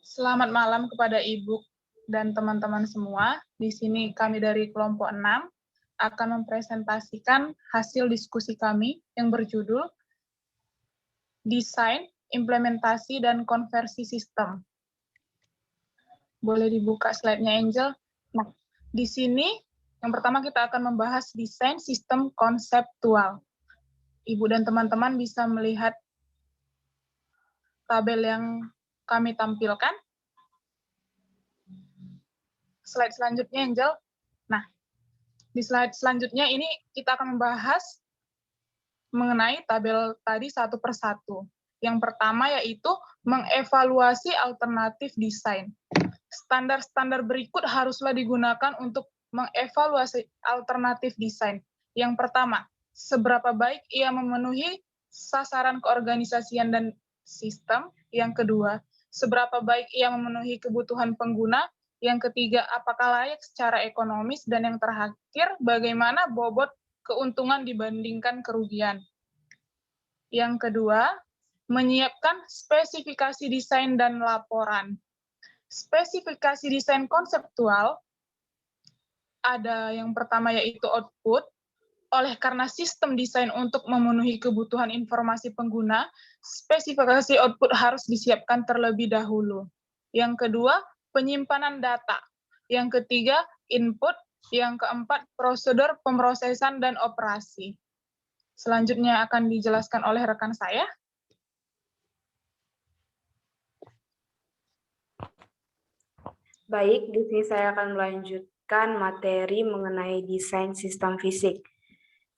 Selamat malam kepada Ibu dan teman-teman semua. Di sini kami dari kelompok 6 akan mempresentasikan hasil diskusi kami yang berjudul Desain, Implementasi, dan Konversi Sistem. Boleh dibuka slide-nya, Angel. Nah, di sini yang pertama kita akan membahas desain sistem konseptual. Ibu dan teman-teman bisa melihat tabel yang kami tampilkan. Slide selanjutnya, Angel. Nah, di slide selanjutnya ini kita akan membahas mengenai tabel tadi satu per satu. Yang pertama yaitu mengevaluasi alternatif desain. Standar-standar berikut haruslah digunakan untuk mengevaluasi alternatif desain. Yang pertama, seberapa baik ia memenuhi sasaran keorganisasian dan sistem. Yang kedua, seberapa baik ia memenuhi kebutuhan pengguna. Yang ketiga, apakah layak secara ekonomis. Dan yang terakhir, bagaimana bobot keuntungan dibandingkan kerugian. Yang kedua, menyiapkan spesifikasi desain dan laporan. Spesifikasi desain konseptual ada yang pertama yaitu output. Oleh karena sistem desain untuk memenuhi kebutuhan informasi pengguna, spesifikasi output harus disiapkan terlebih dahulu. Yang kedua, penyimpanan data. Yang ketiga, input. Yang keempat, prosedur pemrosesan dan operasi. Selanjutnya akan dijelaskan oleh rekan saya. Baik, di sini saya akan melanjutkan materi mengenai desain sistem fisik.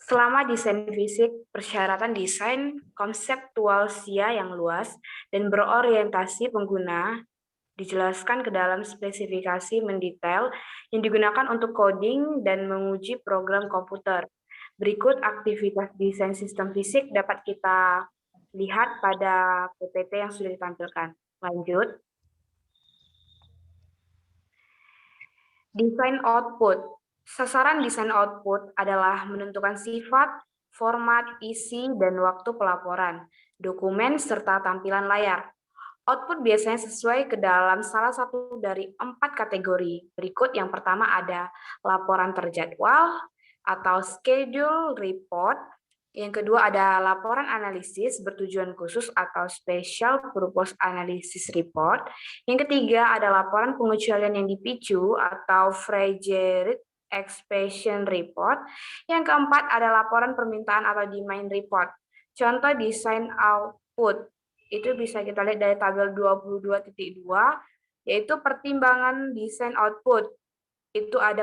Selama desain fisik, persyaratan desain konseptual SIA yang luas dan berorientasi pengguna dijelaskan ke dalam spesifikasi mendetail yang digunakan untuk coding dan menguji program komputer. Berikut aktivitas desain sistem fisik dapat kita lihat pada PPT yang sudah ditampilkan. Lanjut. Desain output. Sasaran desain output adalah menentukan sifat, format, isi, dan waktu pelaporan, dokumen, serta tampilan layar. Output biasanya sesuai ke dalam salah satu dari 4 kategori. Berikut yang pertama ada laporan terjadwal atau schedule report. Yang kedua ada laporan analisis bertujuan khusus atau special purpose analysis report. Yang ketiga ada laporan pengecualian yang dipicu atau fragile expression report. Yang keempat ada laporan permintaan atau demand report. Contoh desain output itu bisa kita lihat dari tabel 22.2, yaitu pertimbangan desain output. Itu ada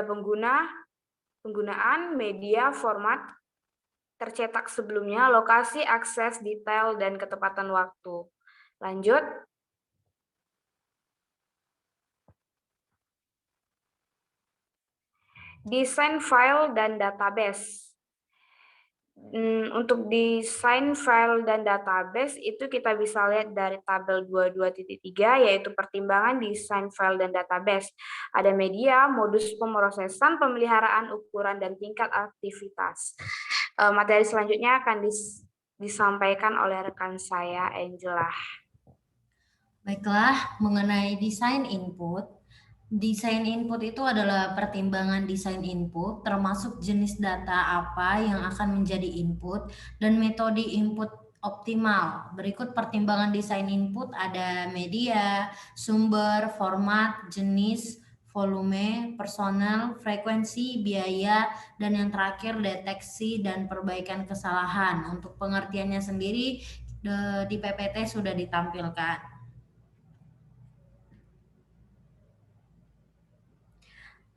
penggunaan media format tercetak sebelumnya, lokasi, akses, detail, dan ketepatan waktu. Lanjut. Desain file dan database. Untuk desain file dan database itu kita bisa lihat dari tabel 22.3 yaitu pertimbangan desain file dan database. Ada media, modus pemrosesan, pemeliharaan, ukuran, dan tingkat aktivitas. Materi selanjutnya akan disampaikan oleh rekan saya, Angela. Baiklah, mengenai desain input. Desain input itu adalah pertimbangan desain input, termasuk jenis data apa yang akan menjadi input dan metode input optimal. Berikut pertimbangan desain input ada media, sumber, format, jenis, volume, personel, frekuensi, biaya, dan yang terakhir deteksi dan perbaikan kesalahan. Untuk pengertiannya sendiri di PPT sudah ditampilkan.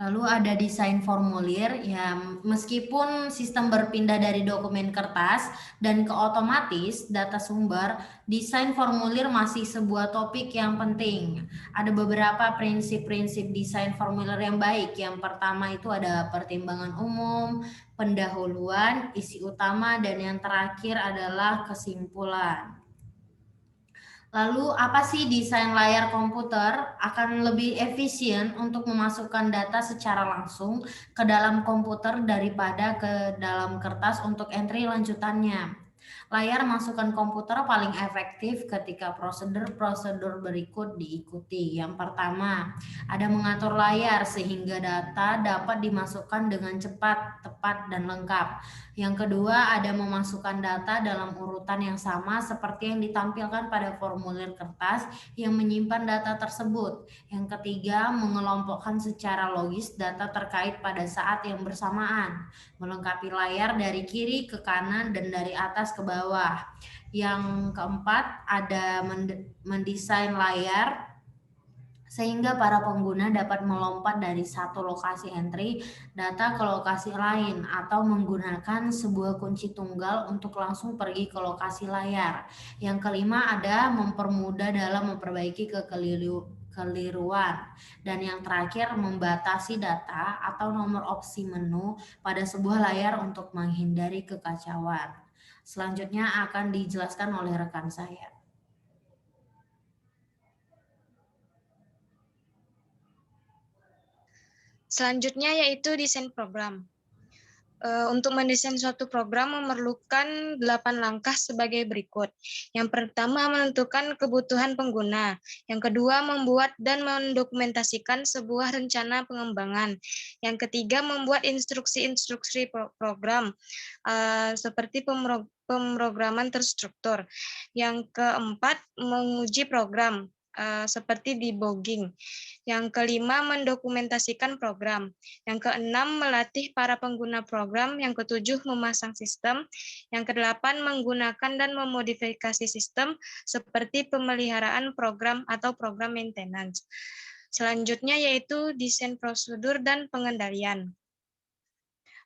Lalu ada desain formulir, ya meskipun sistem berpindah dari dokumen kertas dan ke otomatis data sumber, desain formulir masih sebuah topik yang penting. Ada beberapa prinsip-prinsip desain formulir yang baik. Yang pertama itu ada pertimbangan umum, pendahuluan, isi utama, dan yang terakhir adalah kesimpulan. Lalu apa sih desain layar komputer akan lebih efisien untuk memasukkan data secara langsung ke dalam komputer daripada ke dalam kertas untuk entry lanjutannya. layar masukan komputer paling efektif ketika prosedur-prosedur berikut diikuti. Yang pertama, ada mengatur layar sehingga data dapat dimasukkan dengan cepat, tepat, dan lengkap. Yang kedua, ada memasukkan data dalam urutan yang sama seperti yang ditampilkan pada formulir kertas yang menyimpan data tersebut. Yang ketiga, mengelompokkan secara logis data terkait pada saat yang bersamaan, melengkapi layar dari kiri ke kanan dan dari atas ke bawah. Yang keempat, ada mendesain layar sehingga para pengguna dapat melompat dari satu lokasi entry data ke lokasi lain atau menggunakan sebuah kunci tunggal untuk langsung pergi ke lokasi layar. Yang kelima, ada mempermudah dalam memperbaiki kekeliruan. Dan yang terakhir, membatasi data atau nomor opsi menu pada sebuah layar untuk menghindari kekacauan. Selanjutnya akan dijelaskan oleh rekan saya. Selanjutnya yaitu desain program. Untuk mendesain suatu program memerlukan 8 langkah sebagai berikut. Yang pertama, menentukan kebutuhan pengguna. Yang kedua, membuat dan mendokumentasikan sebuah rencana pengembangan. Yang ketiga, membuat instruksi-instruksi program seperti pemrograman terstruktur. Yang keempat, menguji program seperti debugging. Yang kelima, mendokumentasikan program. Yang keenam, melatih para pengguna program. Yang ketujuh, memasang sistem. Yang kedelapan, menggunakan dan memodifikasi sistem seperti pemeliharaan program atau program maintenance. Selanjutnya yaitu desain prosedur dan pengendalian.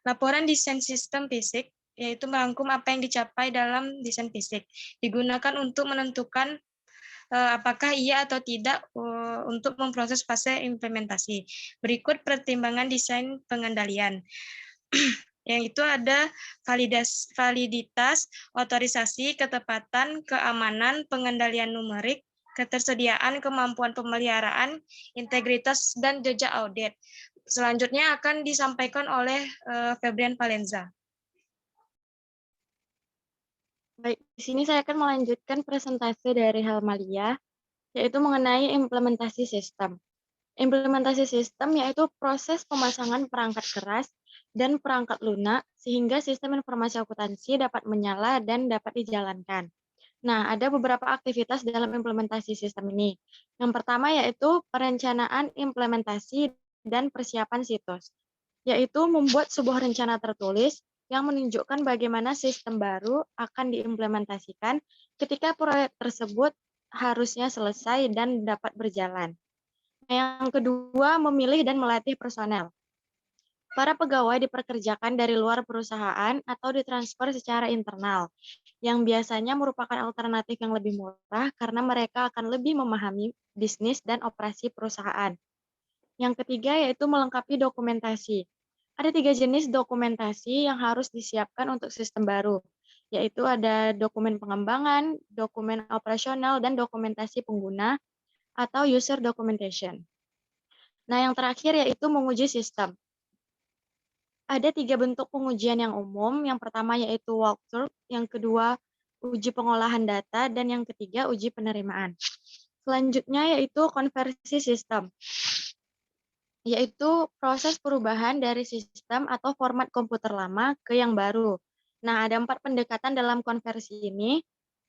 Laporan desain sistem fisik yaitu merangkum apa yang dicapai dalam desain fisik. Digunakan untuk menentukan apakah iya atau tidak untuk memproses fase implementasi. Berikut pertimbangan desain pengendalian. Yang itu ada validitas, otorisasi, ketepatan, keamanan, pengendalian numerik, ketersediaan, kemampuan pemeliharaan, integritas, dan jejak audit. Selanjutnya akan disampaikan oleh Febrian Valenza. Baik, di sini saya akan melanjutkan presentasi dari Helmalia, yaitu mengenai implementasi sistem. Implementasi sistem yaitu proses pemasangan perangkat keras dan perangkat lunak sehingga sistem informasi akuntansi dapat menyala dan dapat dijalankan. Nah, ada beberapa aktivitas dalam implementasi sistem ini. Yang pertama yaitu perencanaan implementasi dan persiapan situs, yaitu membuat sebuah rencana tertulis yang menunjukkan bagaimana sistem baru akan diimplementasikan ketika proyek tersebut harusnya selesai dan dapat berjalan. Yang kedua, memilih dan melatih personel. Para pegawai dipekerjakan dari luar perusahaan atau ditransfer secara internal, yang biasanya merupakan alternatif yang lebih murah karena mereka akan lebih memahami bisnis dan operasi perusahaan. Yang ketiga yaitu melengkapi dokumentasi. Ada 3 jenis dokumentasi yang harus disiapkan untuk sistem baru, yaitu ada dokumen pengembangan, dokumen operasional, dan dokumentasi pengguna atau user documentation. Nah, yang terakhir yaitu menguji sistem. Ada 3 bentuk pengujian yang umum. Yang pertama yaitu walkthrough, yang kedua uji pengolahan data, dan yang ketiga uji penerimaan. Selanjutnya yaitu konversi sistem, yaitu proses perubahan dari sistem atau format komputer lama ke yang baru. Nah, ada 4 pendekatan dalam konversi ini.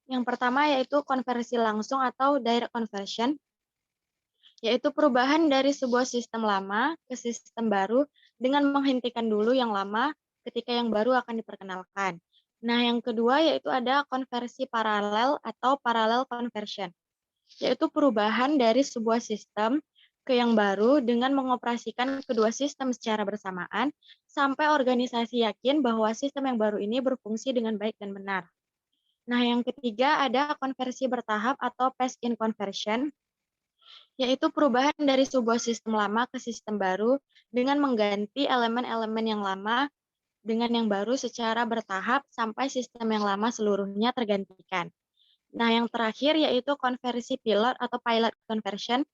Yang pertama yaitu konversi langsung atau direct conversion, yaitu perubahan dari sebuah sistem lama ke sistem baru dengan menghentikan dulu yang lama ketika yang baru akan diperkenalkan. Nah, yang kedua yaitu ada konversi paralel atau parallel conversion, yaitu perubahan dari sebuah sistem ke yang baru dengan mengoperasikan kedua sistem secara bersamaan sampai organisasi yakin bahwa sistem yang baru ini berfungsi dengan baik dan benar. Nah, yang ketiga ada konversi bertahap atau phase-in conversion, yaitu perubahan dari sebuah sistem lama ke sistem baru dengan mengganti elemen-elemen yang lama dengan yang baru secara bertahap sampai sistem yang lama seluruhnya tergantikan. Nah, yang terakhir yaitu konversi pilot atau pilot conversion,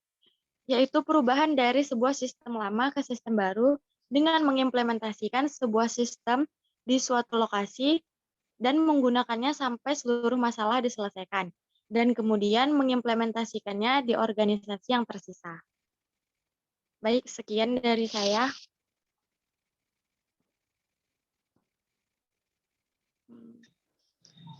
yaitu perubahan dari sebuah sistem lama ke sistem baru dengan mengimplementasikan sebuah sistem di suatu lokasi dan menggunakannya sampai seluruh masalah diselesaikan, dan kemudian mengimplementasikannya di organisasi yang tersisa. Baik, sekian dari saya.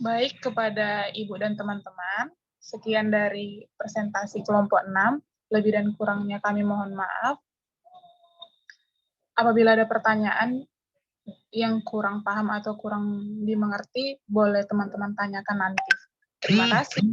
Baik, kepada Ibu dan teman-teman, sekian dari presentasi kelompok 6. Lebih dan kurangnya kami mohon maaf. Apabila ada pertanyaan yang kurang paham atau kurang dimengerti, boleh teman-teman tanyakan nanti. Terima kasih.